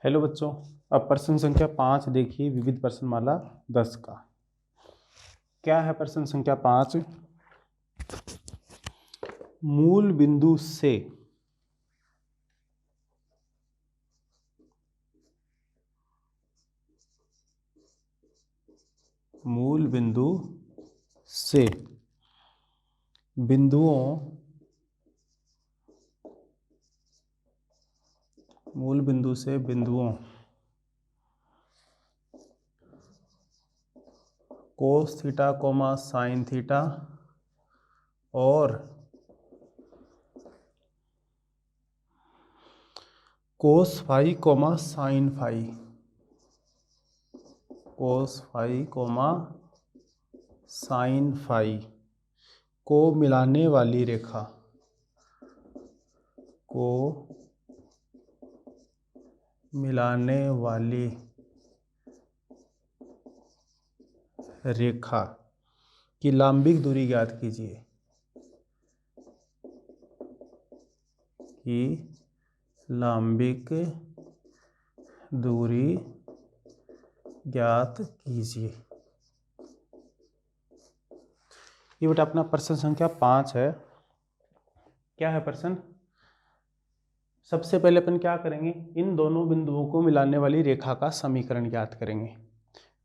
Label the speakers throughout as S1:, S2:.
S1: Hello बच्चों, अब प्रश्न संख्या 5 देखिए, विविध प्रश्नमाला 10 का। क्या है प्रश्न संख्या 5? मूल बिंदु से बिंदुओं cos theta comma sine theta और cos phi comma sine phi, को मिलाने वाली रेखा की लंबिक दूरी ज्ञात कीजिए। ये बेटा अपना प्रश्न संख्या 5 है। क्या है प्रश्न? सबसे पहले अपन क्या करेंगे, इन दोनों बिंदुओं को मिलाने वाली रेखा का समीकरण ज्ञात करेंगे।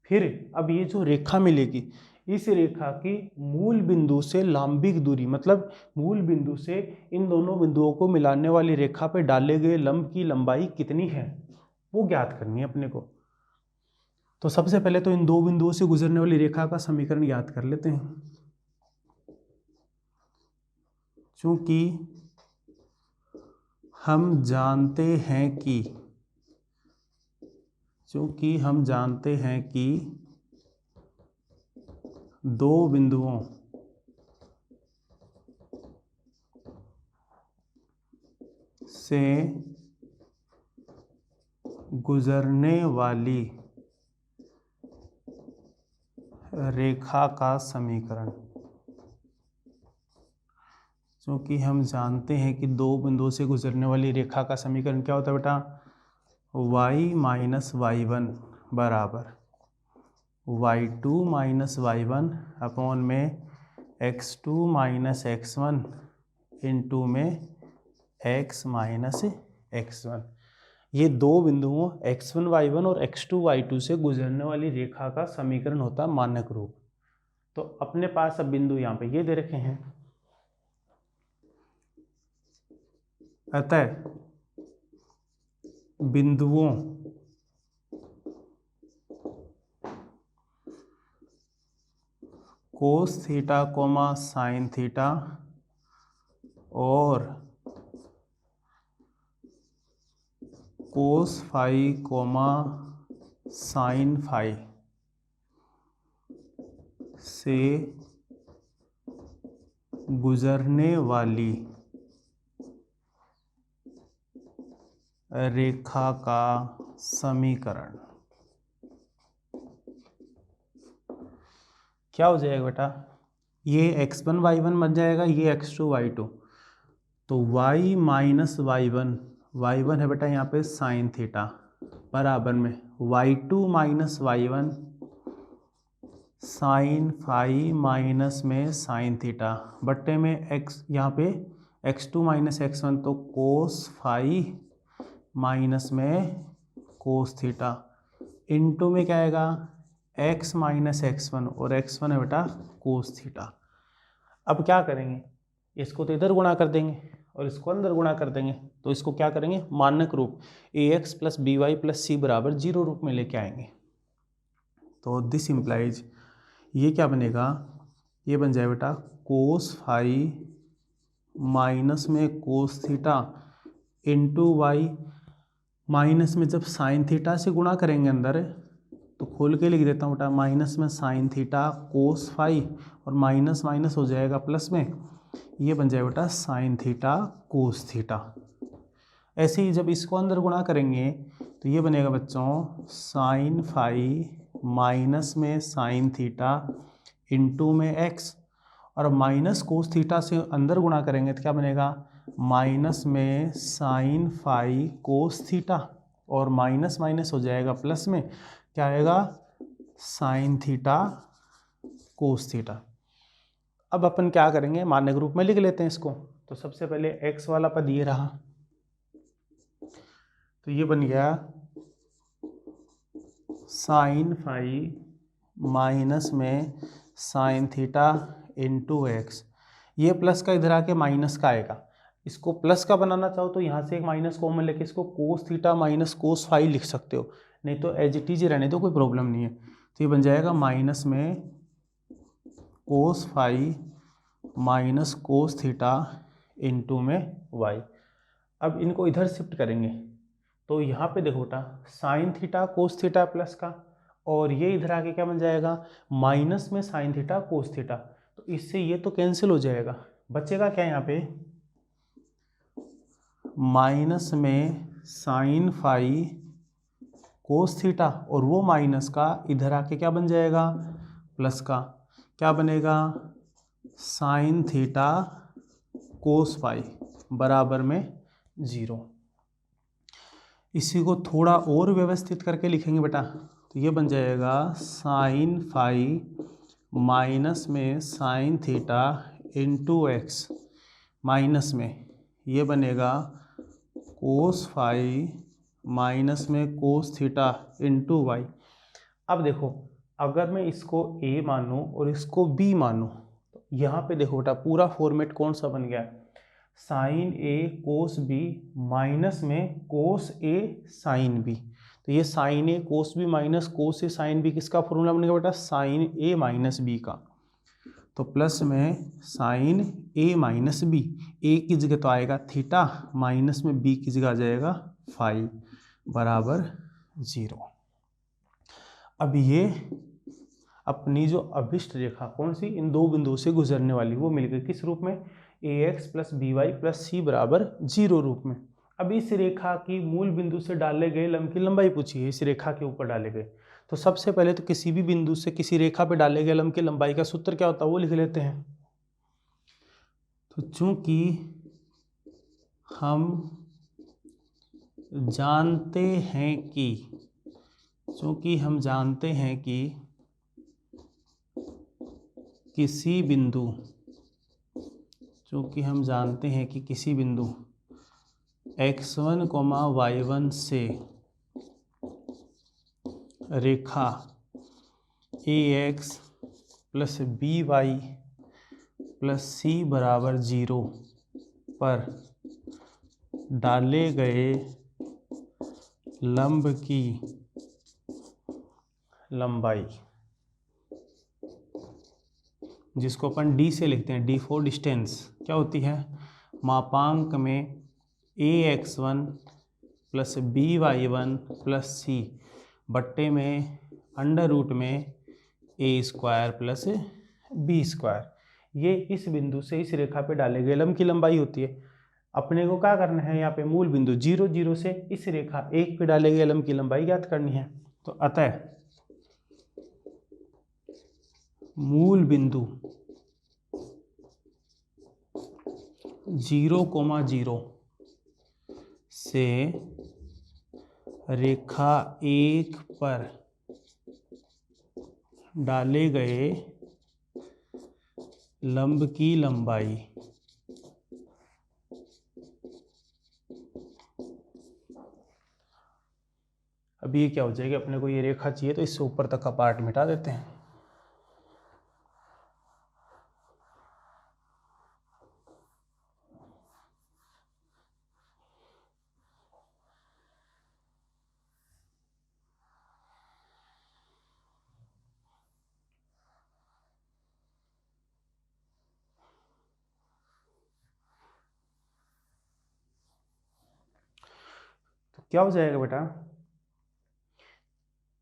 S1: फिर अब ये जो रेखा मिलेगी, इस रेखा की मूल बिंदु से लंबिक दूरी, मतलब मूल बिंदु से इन दोनों बिंदुओं को मिलाने वाली रेखा पर डाले गए लंब की लंबाई कितनी है, वो ज्ञात करनी है अपने को। तो सबसे पहले तो इन दो बिंदुओं से गुजरने वाली रेखा का समीकरण ज्ञात कर लेते हैं। चूंकि हम जानते हैं कि दो बिंदुओं से गुजरने वाली रेखा का समीकरण, क्योंकि हम जानते हैं कि दो बिंदुओं से गुजरने वाली रेखा का समीकरण क्या होता है बेटा, y माइनस y1 बराबर y2 माइनस y1 अपॉन में x2 माइनस x1 इंटू में x माइनस x1। ये दो बिंदुओं x1 y1 और x2 y2 से गुजरने वाली रेखा का समीकरण होता है मानक रूप। तो अपने पास अब बिंदु यहाँ पे ये दे रखे हैं, अतः बिंदुओं cos theta comma sine theta और cos phi comma sine phi से गुजरने वाली रेखा का समीकरण क्या हो जाएगा बेटा, ये x1 y1 बन जाएगा, ये x2 y2। तो y माइनस y1 है बेटा यहाँ पे साइन थीटा बराबर में y2 minus y1 sine phi minus में साइन थीटा बट्टे में x यहाँ पे x2 माइनस x1 तो कोस फाई माइनस में कोस थीटा इंटू में क्या आएगा x माइनस x1 और x1 है बेटा कोस थीटा। अब क्या करेंगे, इसको तो इधर गुणा कर देंगे और इसको अंदर गुणा कर देंगे। तो इसको क्या करेंगे, मानक रूप ax plus B Y plus C बराबर 0 रूप में लेके आएंगे। तो दिस इम्प्लाइज ये क्या बनेगा, ये बन जाए बेटा कोस फाई माइनस में cos theta into y, minus में जब साइन थीटा से गुणा करेंगे अंदर तो खोल के लिख देता हूँ बेटा, माइनस में साइन थीटा कोस फाई और माइनस माइनस हो जाएगा प्लस में, ये बन जाएगा बेटा साइन थीटा कोस थीटा। ऐसे ही जब इसको अंदर गुणा करेंगे तो ये बनेगा बच्चों साइन फाई माइनस में साइन थीटा इंटू में x, और माइनस कोस थीटा से अंदर गुणा करेंगे तो क्या बनेगा माइनस में साइन फाई कोस थीटा और माइनस माइनस हो जाएगा प्लस में, क्या आएगा साइन थीटा कोस थीटा। अब अपन क्या करेंगे, मानक रूप में लिख लेते हैं इसको। तो सबसे पहले x वाला पद ये रहा, तो ये बन गया साइन फाई माइनस में साइन थीटा इंटू एक्स। ये प्लस का इधर आके माइनस का आएगा। इसको प्लस का बनाना चाहो तो यहाँ से एक माइनस कॉमन लेके इसको cos theta minus cos phi लिख सकते हो, नहीं तो एज इट इज रहने दो, कोई प्रॉब्लम नहीं है। तो ये बन जाएगा माइनस में cos phi minus cos theta into में वाई। अब इनको इधर शिफ्ट करेंगे तो यहाँ पे देखो बेटा sine theta cos theta plus का, और ये इधर आके क्या बन जाएगा माइनस में साइन थीटा कोस थीटा। तो इससे ये तो कैंसिल हो जाएगा, बचेगा क्या यहाँ पे माइनस में साइन फाई कोस थीटा, और वो माइनस का इधर आके क्या बन जाएगा प्लस का, क्या बनेगा साइन थीटा कोस फाई बराबर में 0। इसी को थोड़ा और व्यवस्थित करके लिखेंगे बेटा, तो ये बन जाएगा साइन फाई माइनस में sine theta into x, minus में ये बनेगा कोस फाई माइनस में कोस थीटा इंटू वाई। अब देखो अगर मैं इसको a मानूँ और इसको b मानूँ, तो यहाँ पे देखो बेटा पूरा फॉर्मेट कौन सा बन गया, साइन ए कोस बी माइनस में कोस ए साइन बी। तो ये साइन ए कोस बी माइनस कोस ए साइन बी किसका फॉर्मूला बनेगा बेटा साइन ए माइनस बी का। तो प्लस में साइन ए माइनस बी, ए की जगह तो आएगा थीटा, माइनस में बी की जगह आ जाएगा फाई बराबर 0। अब ये अपनी जो अभिष्ट रेखा कौन सी इन दो बिंदुओं से गुजरने वाली वो मिल गई किस रूप में ax plus B Y plus C बराबर 0 रूप में। अब इस रेखा की मूल बिंदु से डाले गए लंब की लंबाई पूछी है, इस रेखा के ऊपर डाले गए। तो सबसे पहले तो किसी भी बिंदु से किसी रेखा पे डाले गए लंब की लंबाई का सूत्र क्या होता है वो लिख लेते हैं। तो चूंकि हम जानते हैं कि किसी बिंदु x1, y1 से रेखा ax plus B Y plus C बराबर 0 पर डाले गए लंब की लंबाई, जिसको अपन d से लिखते हैं, d फॉर डिस्टेंस, क्या होती है मापांक में ax1 प्लस by1 प्लस सी बट्टे में अंडर रूट में a² प्लस b²। ये इस बिंदु से इस रेखा पे डाले गए लंब की लंबाई होती है। अपने को क्या करना है, यहाँ पे मूल बिंदु 0, 0 से इस रेखा 1 पे डाले गए लंब की लंबाई ज्ञात करनी है। तो अतः मूल बिंदु 0, 0 से रेखा 1 पर डाले गए लंब की लंबाई अब ये क्या हो जाएगी, अपने को ये रेखा चाहिए तो इससे ऊपर तक का पार्ट मिटा देते हैं। तो क्या हो जाएगा बेटा,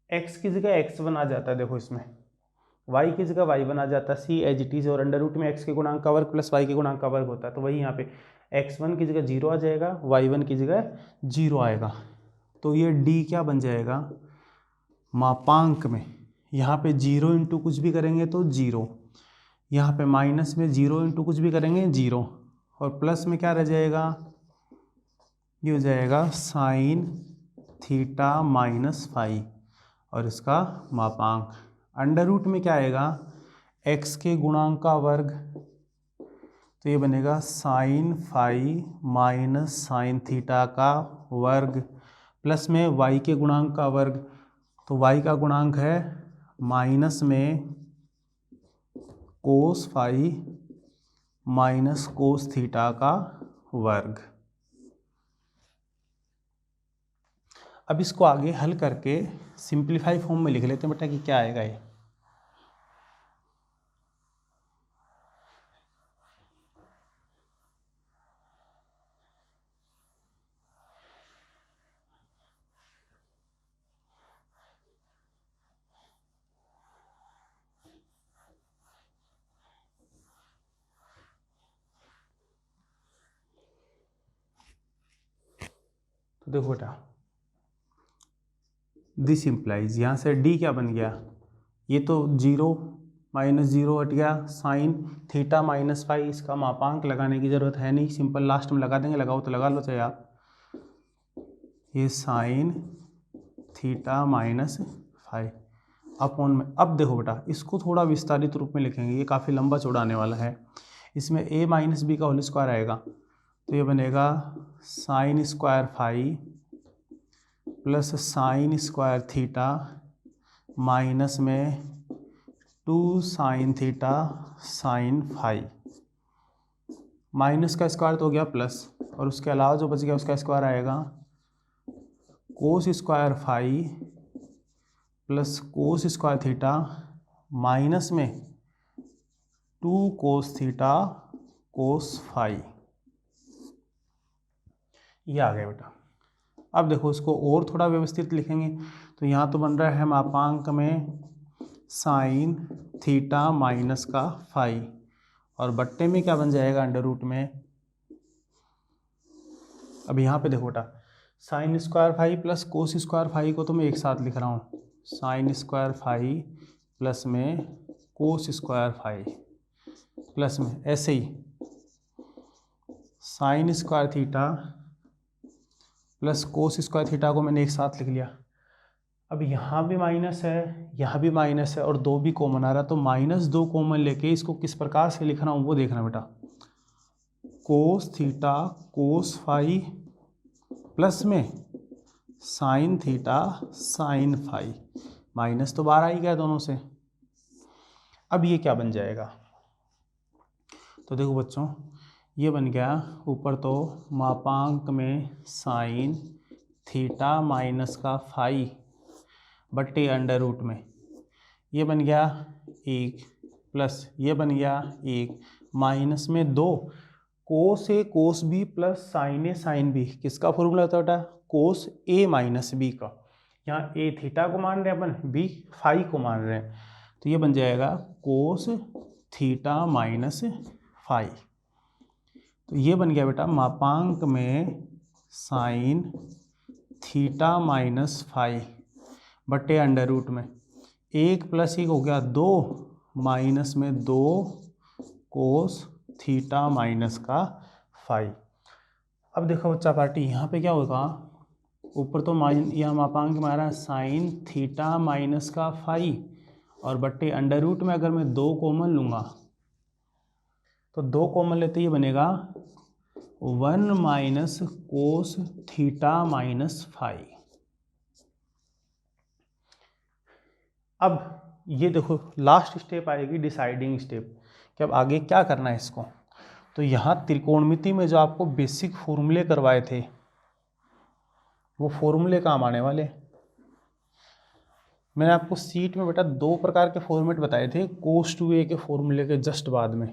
S1: x की जगह x1 आ जाता है, देखो इसमें y की जगह y1 आ जाता है, c एज इट इज, और अंडर रूट में x के गुणांक का वर्ग प्लस y के गुणांक का वर्ग होता है। तो वही यहाँ पे x1 की जगह 0 आ जाएगा, y1 की जगह 0 आएगा। तो ये d क्या बन जाएगा मापांक में, यहाँ पे 0 इंटू कुछ भी करेंगे तो 0, यहाँ पे माइनस में 0 इंटू कुछ भी करेंगे 0, और प्लस में क्या रह जाएगा, ये हो जाएगा साइन थीटा माइनस फाई और इसका मापांक। अंडर रूट में क्या आएगा, x के गुणांक का वर्ग, तो ये बनेगा sine phi minus sine theta का वर्ग, प्लस में y के गुणांक का वर्ग, तो y का गुणांक है माइनस में cos phi minus cos theta का वर्ग। अब इसको आगे हल करके सिंप्लीफाई फॉर्म में लिख लेते हैं बेटा कि क्या आएगा ये। तो देखो बेटा, दिस इम्प्लाइज, यहाँ से डी क्या बन गया, ये तो 0 माइनस 0 हट गया, साइन थीटा माइनस फाई, इसका मापांक लगाने की ज़रूरत है नहीं, सिंपल लास्ट में लगा देंगे, लगाओ तो लगा लो चाहे आप। ये sine theta minus phi upon में। अब देखो बेटा, इसको थोड़ा विस्तारित रूप में लिखेंगे, ये काफ़ी लंबा चौड़ा आने वाला है। इसमें a माइनस बी का होल स्क्वायर आएगा, तो ये बनेगा sine square phi plus sine square theta minus में 2 sine theta sine phi. Minus का स्क्वायर तो हो गया प्लस, और उसके अलावा जो बच गया उसका स्क्वायर आएगा cos square phi plus cos square theta minus में 2 कोस थीटा कोस फाई। ये आ गया बेटा। अब देखो इसको और थोड़ा व्यवस्थित लिखेंगे, तो यहाँ तो बन रहा है मापांक में साइन थीटा माइनस का फाई, और बट्टे में क्या बन जाएगा अंडर रूट में। अब यहाँ पे देखो बेटा, sine square phi plus cos square phi को तो मैं एक साथ लिख रहा हूँ, साइन स्क्वायर फाई प्लस में कोस स्क्वायर फाई प्लस में ऐसे ही sine square theta plus cos square theta को मैंने एक साथ लिख लिया। अब यहाँ भी माइनस है, यहाँ भी माइनस है, और 2 भी कॉमन आ रहा है, तो -2 कॉमन लेके इसको किस प्रकार से लिख रहा हूँ वो देखना बेटा। Cos theta cos phi plus में sine theta sine phi, minus तो बाहर आ ही गया दोनों से। अब ये क्या बन जाएगा, तो देखो बच्चों, ये बन गया ऊपर तो मापांक में साइन थीटा माइनस का फाई बट्टे अंडर रूट में, ये बन गया 1 प्लस ये बन गया 1 माइनस में 2 कोस ए कोस बी प्लस साइन ए साइन बी। किसका फॉर्मूला होता है बेटा, कोस ए माइनस बी का। यहाँ ए थीटा को मान रहे हैं अपन, बी फाई को मान रहे हैं, तो ये बन जाएगा कोस थीटा माइनस फाई। तो ये बन गया बेटा मापांक में साइन थीटा माइनस फाई बट्टे अंडर रूट में 1 प्लस 1 हो गया 2 माइनस में 2 कोस थीटा माइनस का फाई। अब देखो बच्चा पार्टी, यहाँ पे क्या होगा, ऊपर तो यहाँ मापांक में आ रहा है साइन थीटा माइनस का फाई, और बट्टे अंडर रूट में अगर मैं 2 कॉमन लूँगा तो 2 कॉमन लेते ये बनेगा 1 minus cos theta minus phi. अब ये देखो लास्ट स्टेप आएगी डिसाइडिंग स्टेप, कि अब आगे क्या करना है इसको। तो यहाँ त्रिकोणमिति में जो आपको बेसिक फॉर्मूले करवाए थे वो फॉर्मूले काम आने वाले। मैंने आपको सीट में बेटा 2 प्रकार के फॉर्मेट बताए थे कोस टू ए के फॉर्मूले के जस्ट बाद में,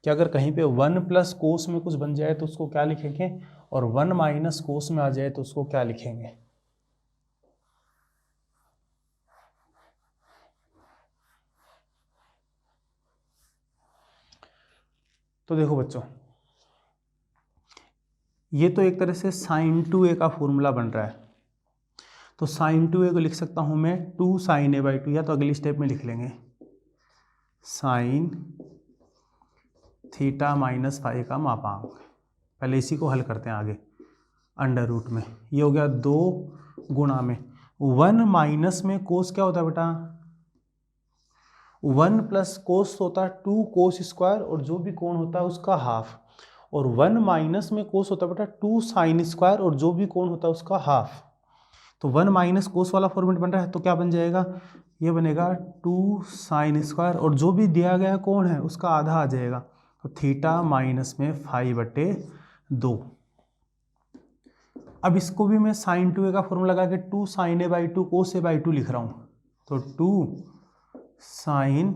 S1: कि अगर कहीं पे 1 प्लस कोस में कुछ बन जाए तो उसको क्या लिखेंगे, और 1 माइनस कोस में आ जाए तो उसको क्या लिखेंगे। तो देखो बच्चों, ये तो एक तरह से साइन टू ए का फॉर्मूला बन रहा है, तो साइन टू ए को लिख सकता हूँ मैं 2 साइन ए बाई 2, या तो अगली स्टेप में लिख लेंगे साइन थीटा माइनस फाई का मापांक। पहले इसी को हल करते हैं आगे। अंडर रूट में, ये हो गया 2 गुणा में 1 माइनस में कोस क्या होता है बेटा, 1 प्लस कोस होता है 2 कोस स्क्वायर और जो भी कोण होता है उसका हाफ, और 1 माइनस में कोस होता है बेटा 2 साइन स्क्वायर और जो भी कोण होता है उसका हाफ। तो 1 माइनस कोस वाला फॉर्मेट बन रहा है तो क्या बन जाएगा, ये बनेगा 2 साइन स्क्वायर और जो भी दिया गया कोण है उसका आधा आ जाएगा, तो थीटा माइनस में 5/2। अब इसको भी मैं साइन 2a का फॉर्मूला लगा के 2 sine a by 2 cos a by 2 लिख रहा हूँ, तो 2 साइन,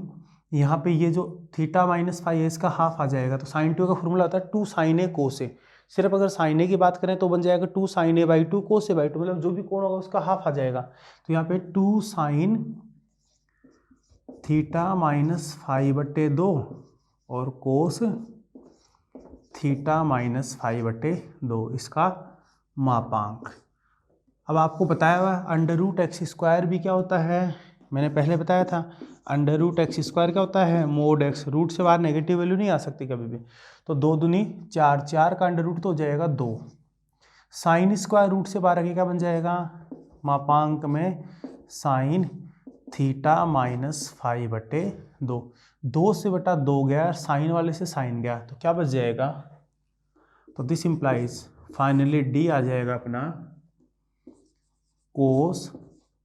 S1: यहाँ पे ये जो थीटा माइनस 5 है इसका हाफ आ जाएगा, तो साइन 2 का फॉर्मूला होता है 2 साइन a कोस a। सिर्फ अगर साइन a की बात करें तो बन जाएगा 2 sine a by 2 cos a by 2, मतलब जो भी कोण होगा उसका हाफ आ जाएगा। तो यहाँ पे 2 साइन थीटा माइनस 5/2 और कोस थीटा माइनस 5/2 इसका मापांक। अब आपको बताया हुआ अंडर रूट एक्स स्क्वायर भी क्या होता है, मैंने पहले बताया था अंडर रूट एक्स स्क्वायर क्या होता है, मोड एक्स, रूट से बाहर नेगेटिव वैल्यू नहीं आ सकती कभी भी, तो 2 दूनी 4, 4 का अंडर रूट तो हो जाएगा 2, साइन स्क्वायर रूट से बाहर आगे क्या बन जाएगा, मापांक में साइन थीटा माइनस 5/2, 2 से बटा 2 गया, साइन वाले से साइन गया, तो क्या बच जाएगा, तो दिस इंप्लाइज फाइनली डी आ जाएगा अपना कोस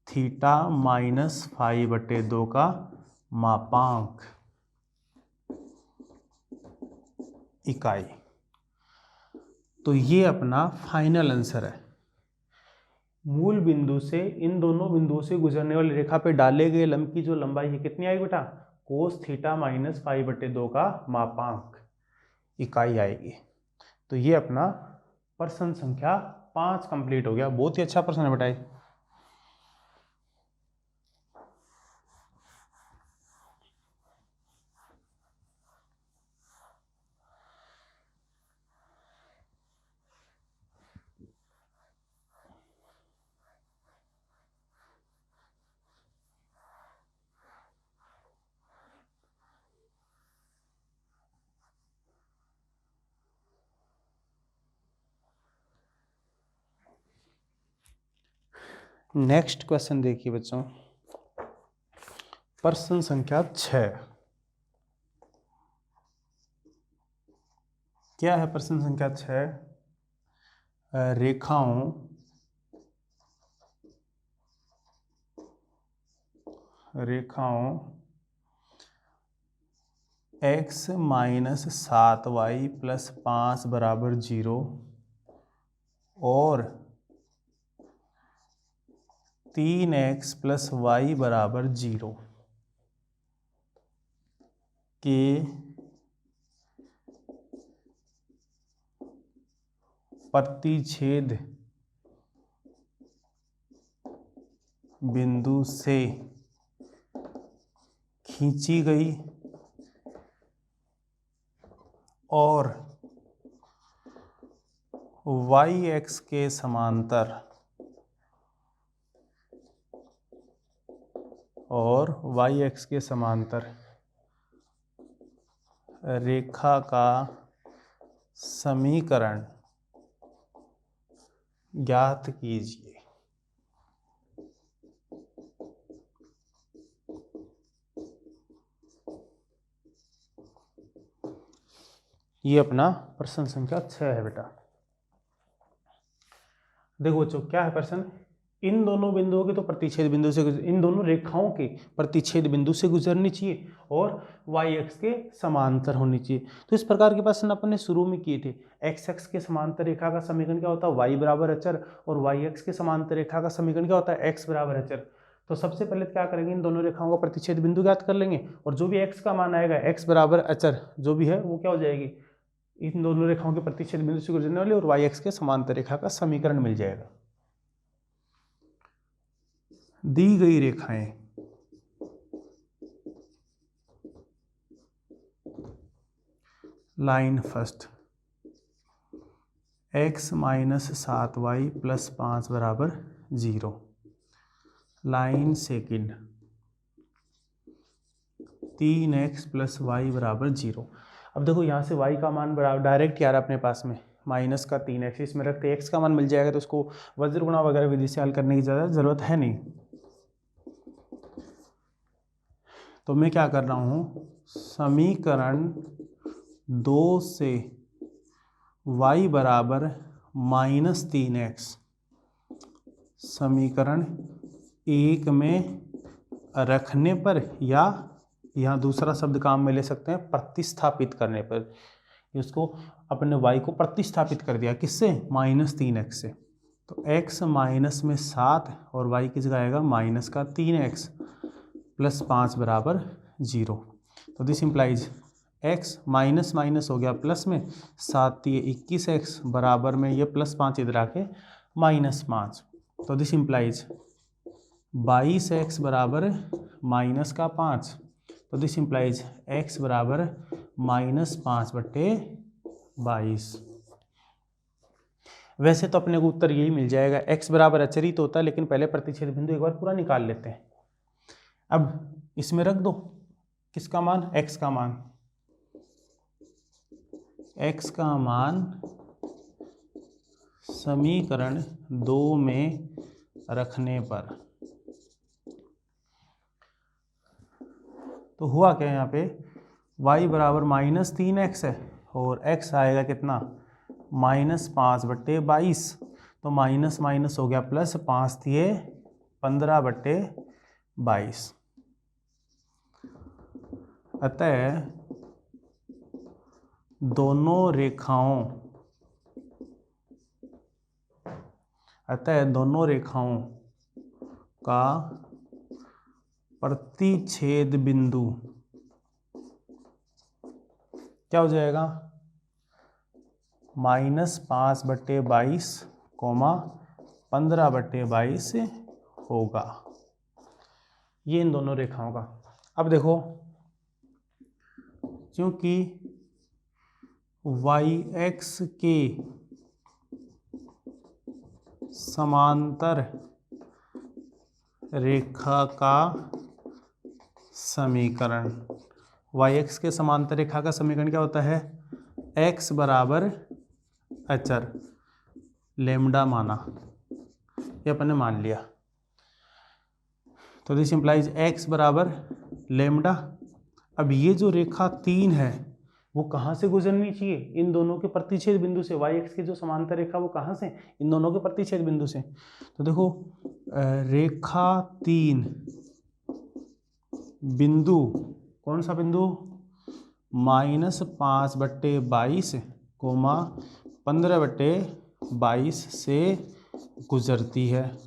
S1: थीटा माइनस 5/2 का मापांक इकाई। तो ये अपना फाइनल आंसर है। मूल बिंदु से इन दोनों बिंदुओं से गुजरने वाली रेखा पे डाले गए लंब की जो लंबाई है कितनी आई बेटा, कोस थीटा माइनस 5/2 का मापांक इकाई आएगी। तो ये अपना प्रश्न संख्या 5 कंप्लीट हो गया। बहुत ही अच्छा प्रश्न है बेटा। नेक्स्ट क्वेश्चन देखिए बच्चों, प्रश्न संख्या 6। क्या है प्रश्न संख्या 6, रेखाओं x माइनस 7y प्लस 5 बराबर 0 और 3x प्लस y बराबर 0 के प्रतिच्छेद बिंदु से खींची गई और y-x के समांतर रेखा का समीकरण ज्ञात कीजिए। ये अपना प्रश्न संख्या 6 है बेटा। देखो बच्चों क्या है प्रश्न, इन दोनों बिंदुओं के तो प्रतिच्छेद बिंदु से इन दोनों रेखाओं के प्रतिच्छेद बिंदु से गुजरनी चाहिए और y-x के समांतर होनी चाहिए। तो इस प्रकार के प्रश्न अपन ने शुरू में किए थे। x-x के समांतर रेखा का समीकरण क्या होता है, y बराबर अचर, और y-x के समांतर रेखा का समीकरण क्या होता है, x बराबर अचर। तो सबसे पहले क्या करेंगे, इन दोनों रेखाओं का प्रतिच्छेद बिंदु ज्ञात कर लेंगे और जो भी x का मान आएगा, x बराबर अचर जो भी है वो क्या हो जाएगी, इन दोनों रेखाओं के प्रतिच्छेद बिंदु से गुजरने वाली और y-x के समांतर रेखा का समीकरण मिल जाएगा। दी गई रेखाएं line first x minus 7y plus 5 बराबर 0, line second 3x plus y बराबर 0। अब देखो यहाँ से y का मान बराबर डायरेक्ट क्या आ रहा है अपने पास में, माइनस का 3x इसमें रखते x का मान मिल जाएगा, तो उसको वज्र गुणा वगैरह विधि से हल करने की ज़्यादा ज़रूरत है नहीं। तो मैं क्या कर रहा हूँ, समीकरण 2 से y बराबर -3x समीकरण 1 में रखने पर, या यहाँ दूसरा शब्द काम में ले सकते हैं प्रतिस्थापित करने पर, इसको अपने y को प्रतिस्थापित कर दिया किससे, -3x से, तो x माइनस में 7 और y की जगह आएगा माइनस का 3x प्लस 5 बराबर 0। तो this implies x minus minus हो गया प्लस में, 7 ये 21x बराबर में ये प्लस 5 इधर आके -5। तो दिस इम्प्लाइज 22x बराबर माइनस का 5। तो दिस इम्प्लाइज x बराबर -5/22। वैसे तो अपने को उत्तर यही मिल जाएगा, x बराबर अचरित होता है, लेकिन पहले प्रतिच्छेद बिंदु एक बार पूरा निकाल लेते हैं। अब इसमें रख दो किसका मान, x का मान, x का मान समीकरण 2 में रखने पर, तो हुआ क्या यहाँ पे, y बराबर -3x है और x आएगा कितना, -5/22। तो माइनस माइनस हो गया प्लस, 5 दिए 15/22। अतः दोनों रेखाओं का प्रतिच्छेद बिंदु क्या हो जाएगा, -5/22, 15/22 होगा। ये इन दोनों रेखाओं का। अब देखो, क्योंकि y-x के समांतर रेखा का समीकरण, y-x के समांतर रेखा का समीकरण क्या होता है, x बराबर अचर लेमडा माना, ये अपन ने मान लिया, तो दिस इंप्लाइज x बराबर लेमडा। अब ये जो रेखा 3 है वो कहाँ से गुजरनी चाहिए, इन दोनों के प्रतिच्छेद बिंदु से, y-x की जो समांतर रेखा वो कहाँ से, इन दोनों के प्रतिच्छेद बिंदु से। तो देखो रेखा 3 बिंदु, कौन सा बिंदु, -5/22, 15/22 से गुजरती है।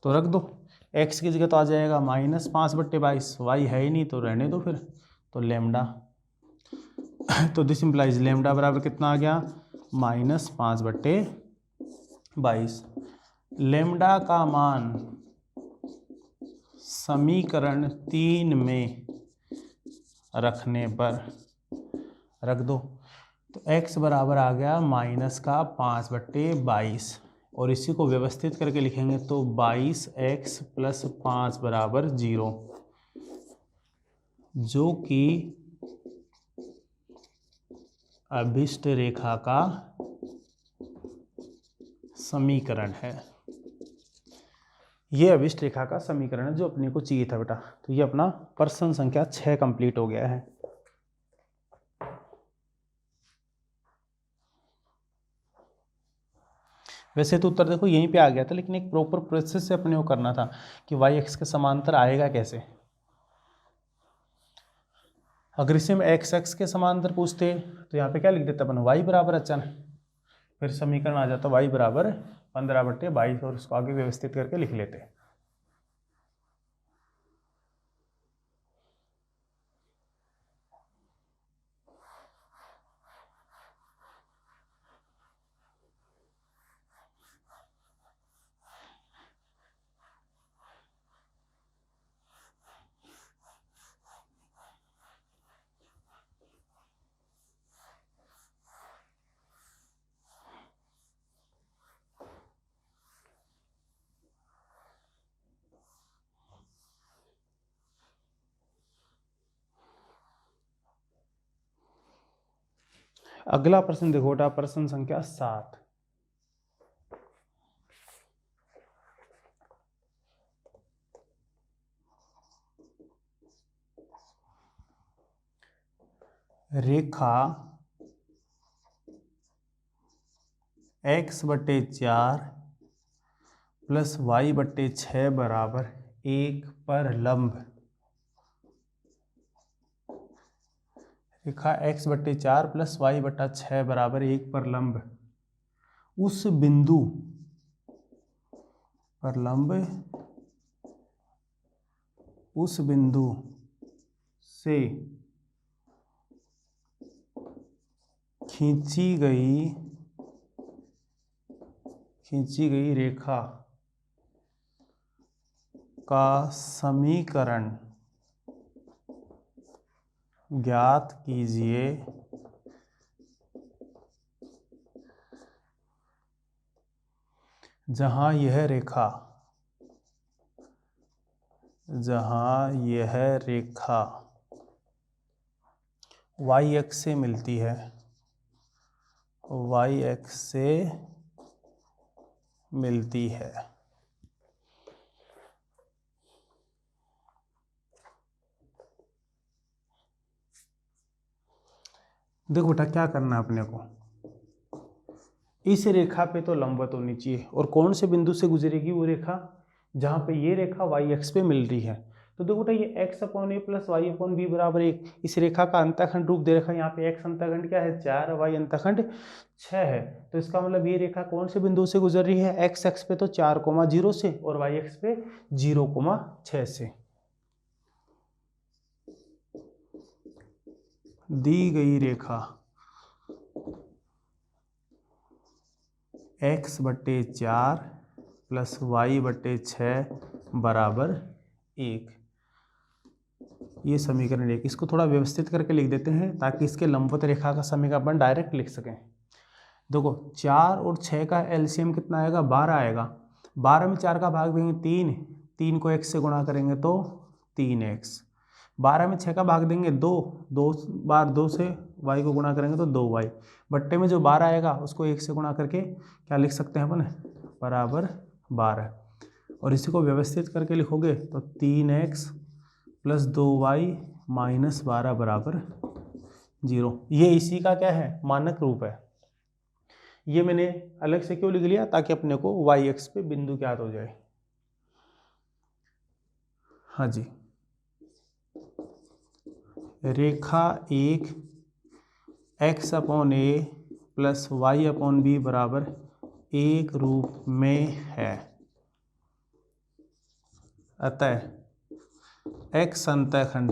S1: तो रख दो, x की जगह तो आ जाएगा -5/22, y है ही नहीं तो रहने दो फिर, तो लेमडा। तो दिस इंप्लाइज लेमडा बराबर कितना आ गया, -5/22। लेमडा का मान समीकरण 3 में रखने पर रख दो, तो x बराबर आ गया -5/22, और इसी को व्यवस्थित करके लिखेंगे तो 22x + 5 बराबर 0, जो कि अभिष्ट रेखा का समीकरण है। ये अभिष्ट रेखा का समीकरण है जो अपने को चाहिए था बेटा। तो ये अपना प्रश्न संख्या 6 कंप्लीट हो गया है। वैसे तो उत्तर देखो यहीं पे आ गया था, लेकिन एक प्रॉपर प्रोसेस से अपने को करना था कि y-x के समांतर आएगा कैसे। अगर इसे में x के समांतर पूछते तो यहाँ पे क्या लिख देते अपन, y बराबर अचर, फिर समीकरण आ जाता y बराबर 15/22, और उसको आगे व्यवस्थित करके लिख लेते। अगला प्रश्न देखो बेटा, प्रश्न संख्या 7। रेखा x/4 प्लस y/6 बराबर 1 पर लंब। रेखा x/4 प्लस y/6 बराबर 1 पर लंब उस बिंदु पर लंब उस बिंदु से खींची गई रेखा का समीकरण ज्ञात कीजिए जहां यह रेखा y अक्ष से मिलती है, y अक्ष से मिलती है। देखो बेटा क्या करना है अपने को, इस रेखा पे तो लंबवत होनी चाहिए, और कौन से बिंदु से गुजरेगी वो रेखा, जहां पे ये रेखा y अक्ष पे मिल रही है। तो देखो बेटा ये x/a प्लस y/b बराबर 1, इस रेखा का अंतःखंड रूप दे रखा है। यहाँ पे x अंतःखंड क्या है 4, y अंतःखंड 6 है। तो इसका मतलब ये रेखा कौन से बिंदु से गुजर रही है, x अक्ष पे तो 4,0 से और y अक्ष पे 0,6 से। दी गई रेखा x/4 प्लस y/6 बराबर 1, ये समीकरण 1। इसको थोड़ा व्यवस्थित करके लिख देते हैं ताकि इसके लंबवत रेखा का समीकरण अपन डायरेक्ट लिख सकें। देखो 4 और 6 का एलसीएम कितना आएगा, 12 आएगा। 12 में 4 का भाग देंगे 3, 3 को x से गुणा करेंगे तो 3x। 12 में 6 का भाग देंगे 2, 2 बार 2 से y को गुणा करेंगे तो 2y। बट्टे में जो 12 आएगा उसको 1 से गुणा करके क्या लिख सकते हैं अपन, बराबर 12। और इसी को व्यवस्थित करके लिखोगे तो 3x प्लस 2y माइनस 12 बराबर 0। ये इसी का क्या है, मानक रूप है। ये मैंने अलग से क्यों लिख लिया, ताकि अपने को y अक्ष पे बिंदु ज्ञात हो जाए। हाँ जी, रेखा एक x/a प्लस y/b बराबर 1 रूप में है, अतः x अंतःखंड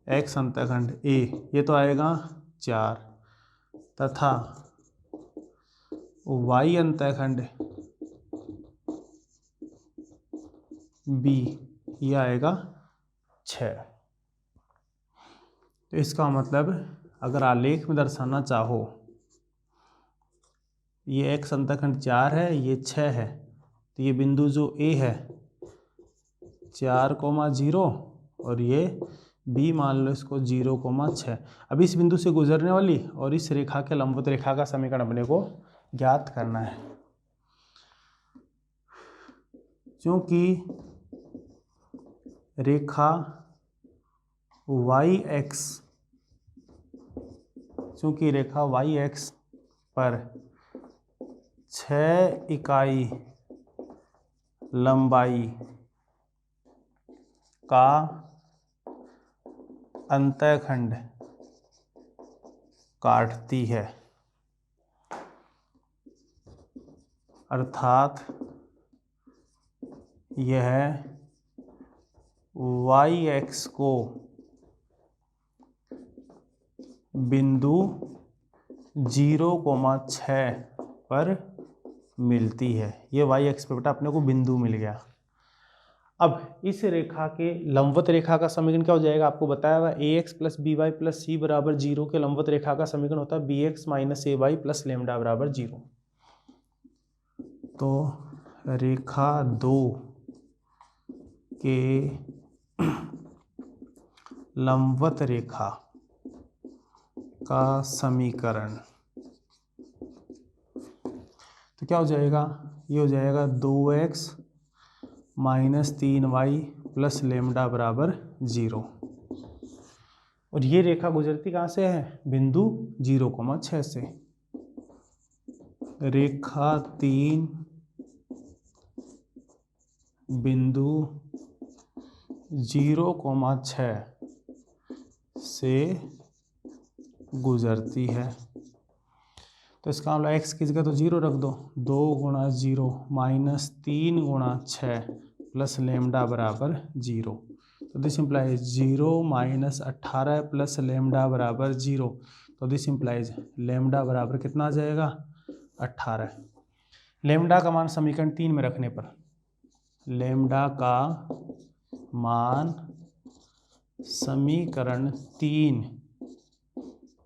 S1: a ये तो आएगा 4 तथा y अंतःखंड b ये आएगा 6। तो इसका मतलब अगर आलेख में दर्शाना चाहो, ये x अंतःखंड 4 है, ये 6 है, तो ये बिंदु जो a है 4,0 और ये b मान लो इसको 0,6। अब इस बिंदु से गुजरने वाली और इस रेखा के लंबवत रेखा का समीकरण अपने को ज्ञात करना है। क्योंकि रेखा y अक्ष पर 6 इकाई लंबाई का अंतःखंड काटती है, अर्थात यह y अक्ष को बिंदु 0,6 पर मिलती है। ये y अक्ष पे बेटा अपने को बिंदु मिल गया। अब इस रेखा के लंबवत रेखा का समीकरण क्या हो जाएगा, आपको बताया हुआ ax plus by plus c बराबर 0 के लंबवत रेखा का समीकरण होता है bx minus ay plus lambda बराबर 0। तो रेखा 2 के लंबवत रेखा का समीकरण। तो क्या हो जाएगा, ये हो जाएगा 2x minus 3y plus lambda बराबर 0। और ये रेखा गुजरती कहाँ से है, बिंदु 0,6 से। रेखा 3 बिंदु 0,6 से गुजरती है। तो इसका मतलब x की जगह तो 0 रख दो, 2 गुणा 0 माइनस 3 गुणा 6 प्लस लेमडा बराबर 0। तो this implies 0 minus 18 plus lambda बराबर 0। तो दिस इम्प्लाइज लेमडा बराबर कितना आ जाएगा, 18। लेमडा का मान समीकरण 3 में रखने पर, लेमडा का मान समीकरण 3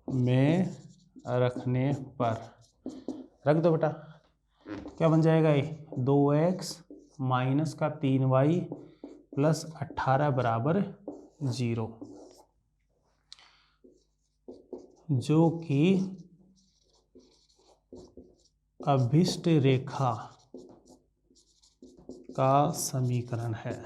S1: में रखने पर रख दो बेटा, क्या बन जाएगा ये 2x माइनस का 3y प्लस 18 बराबर 0, जो कि अभिष्ट रेखा का समीकरण है।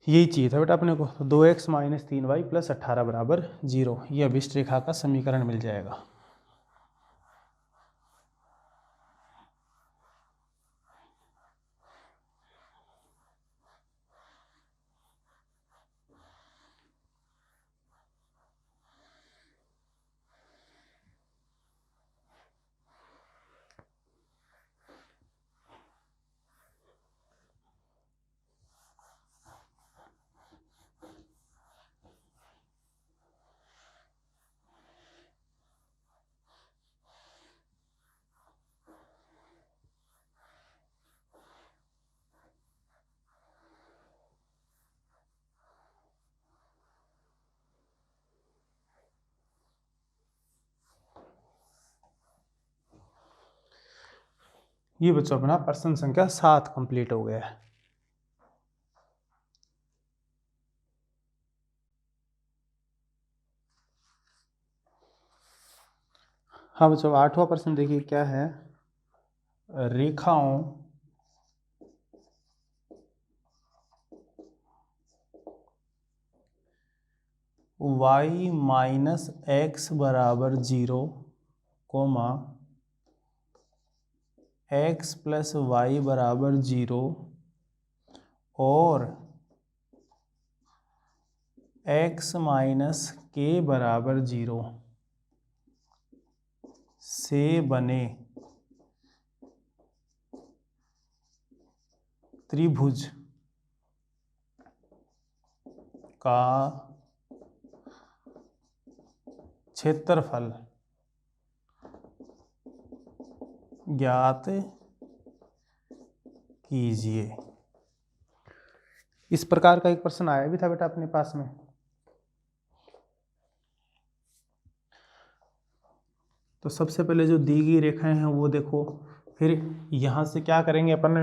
S1: यही चाहिए था बेटा अपने को, 2x माइनस 3y प्लस 18 बराबर 0, ये अभिष्ट रेखा का समीकरण मिल जाएगा। ये बच्चों अपना प्रश्न संख्या 7 कंप्लीट हो गया है। हाँ बच्चों 8वां प्रश्न देखिए क्या है, रेखाओं y माइनस एक्स बराबर 0, x प्लस वाई बराबर 0 और x माइनस के बराबर 0 से बने त्रिभुज का क्षेत्रफल ज्ञात कीजिए। इस प्रकार का एक प्रश्न आया भी था बेटा अपने पास में। तो सबसे पहले जो दी गई रेखाएं हैं वो देखो, फिर यहां से क्या करेंगे अपन,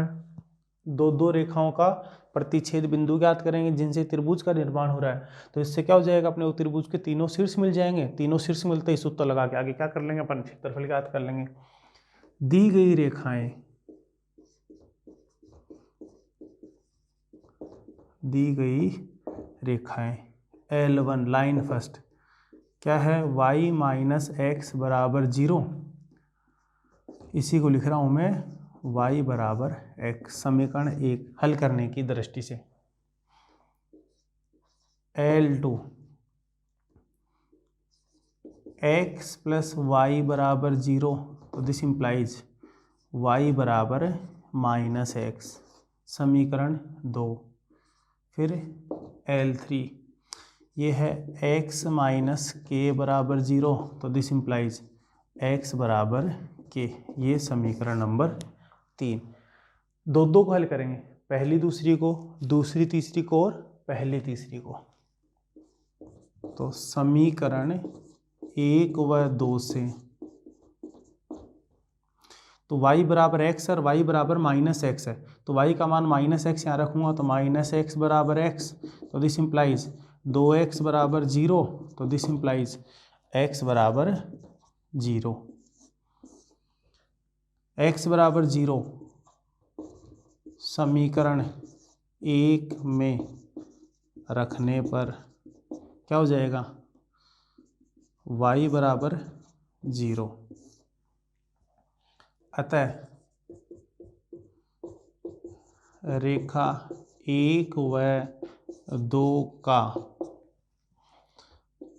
S1: दो रेखाओं का प्रतिच्छेद बिंदु ज्ञात करेंगे जिनसे त्रिभुज का निर्माण हो रहा है। तो इससे क्या हो जाएगा, अपने त्रिभुज के तीनों शीर्ष मिल जाएंगे, तीनों शीर्ष मिलते ही सूत्र लगा के आगे क्या कर लेंगे, अपन क्षेत्रफल ज्ञात कर लेंगे। दी गई रेखाएं L1 लाइन फर्स्ट क्या है, y माइनस एक्स बराबर 0, इसी को लिख रहा हूं मैं y बराबर x, समीकरण 1 हल करने की दृष्टि से। L2 x प्लस वाई बराबर 0, तो दिस इंप्लाइज y बराबर माइनस एक्स, समीकरण 2। फिर L3 ये है x माइनस के बराबर 0, तो दिस इंप्लाइज x बराबर के, ये समीकरण नंबर 3। दो को हल करेंगे, पहली दूसरी को, दूसरी तीसरी को और पहली तीसरी को। तो समीकरण 1 व 2 से तो y बराबर x और y बराबर माइनस एक्स है, तो y का मान माइनस एक्स यहाँ रखूँगा तो माइनस एक्स बराबर x, तो दिस इंप्लाइज 2x बराबर 0, तो दिस इम्प्लाइज x बराबर 0। x बराबर 0 समीकरण 1 में रखने पर क्या हो जाएगा, y बराबर 0। अतः रेखा 1 व 2 का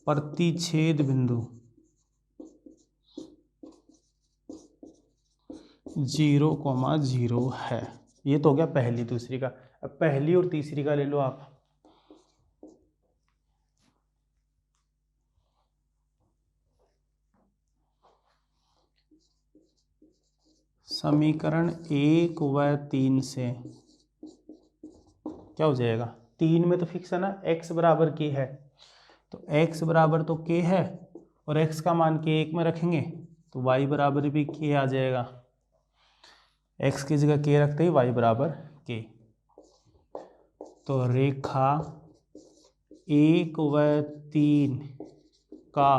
S1: प्रतिच्छेद बिंदु 0,0 है। ये तो हो गया पहली दूसरी का। अब पहली और तीसरी का ले लो आप। समीकरण 1 व 3 से क्या हो जाएगा, 3 में तो फिक्स है ना, x बराबर k है, तो x बराबर तो k है और x का मान k 1 में रखेंगे तो y बराबर भी k आ जाएगा। x की जगह k रखते ही y बराबर k। तो रेखा 1 व 3 का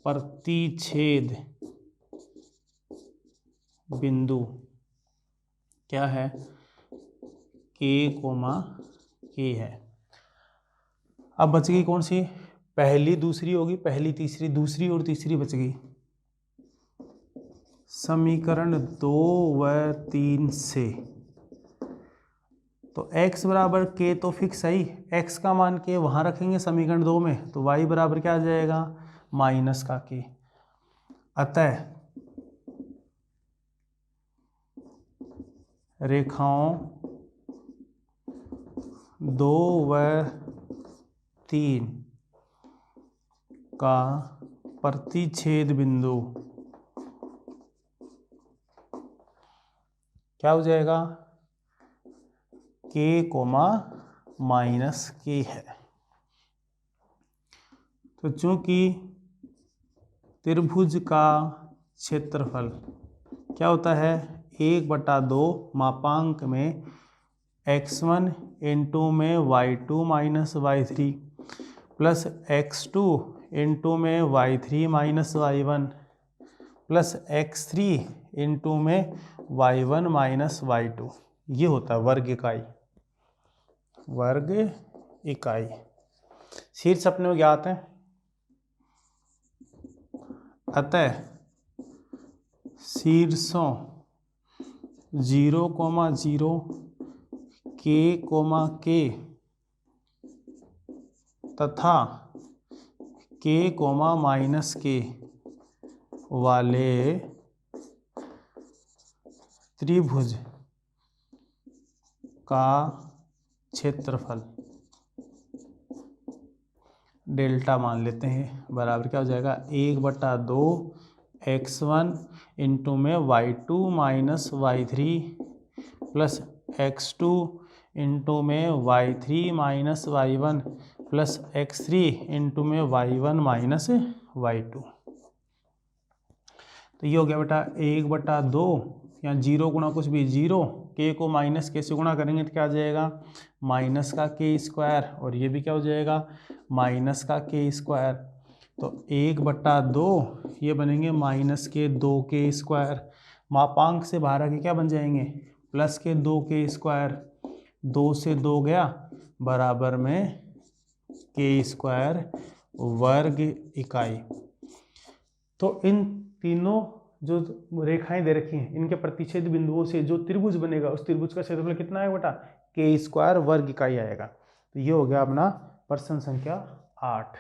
S1: प्रतिच्छेद बिंदु क्या है, k, k है। अब बच गई कौन सी, पहली दूसरी होगी, पहली तीसरी, दूसरी और तीसरी बच गई। समीकरण 2 व 3 से तो x बराबर k तो फिक्स है ही, x का मान k वहाँ रखेंगे समीकरण 2 में, तो y बराबर क्या आ जाएगा, माइनस का k। अतः रेखाओं 2 व 3 का प्रतिच्छेद बिंदु क्या हो जाएगा, k, k है। तो चूंकि त्रिभुज का क्षेत्रफल क्या होता है, 1/2 मापांक में x1 इंटू में y2 minus y3 plus x2 into में y3 minus y1 plus x3 into में y1 माइनस y2, ये होता है वर्ग इकाई। वर्ग इकाई शीर्ष अपने को ज्ञात है। अतः शीर्षों 0,0 k, तथा k, k वाले त्रिभुज का क्षेत्रफल डेल्टा मान लेते हैं, बराबर क्या हो जाएगा, 1/2 x1 इंटू में y2 minus y3 plus x2 into में y3 minus y1 plus x3 into में y1 माइनस y2। तो ये हो गया बेटा 1/2, या 0 गुणा कुछ भी 0, k को माइनस k से गुणा करेंगे तो क्या आ जाएगा, माइनस का k स्क्वायर, और ये भी क्या हो जाएगा, माइनस का k स्क्वायर। तो 1/2 ये बनेंगे माइनस के 2k स्क्वायर, मापांक से बाहर आके क्या बन जाएंगे, प्लस के 2k स्क्वायर, 2 से 2 गया बराबर में k स्क्वायर वर्ग इकाई। तो इन तीनों जो रेखाएं दे रखी हैं, इनके प्रतिच्छेद बिंदुओं से जो त्रिभुज बनेगा उस त्रिभुज का क्षेत्रफल कितना है बेटा, k स्क्वायर वर्ग इकाई आएगा। तो ये हो गया अपना प्रश्न संख्या 8।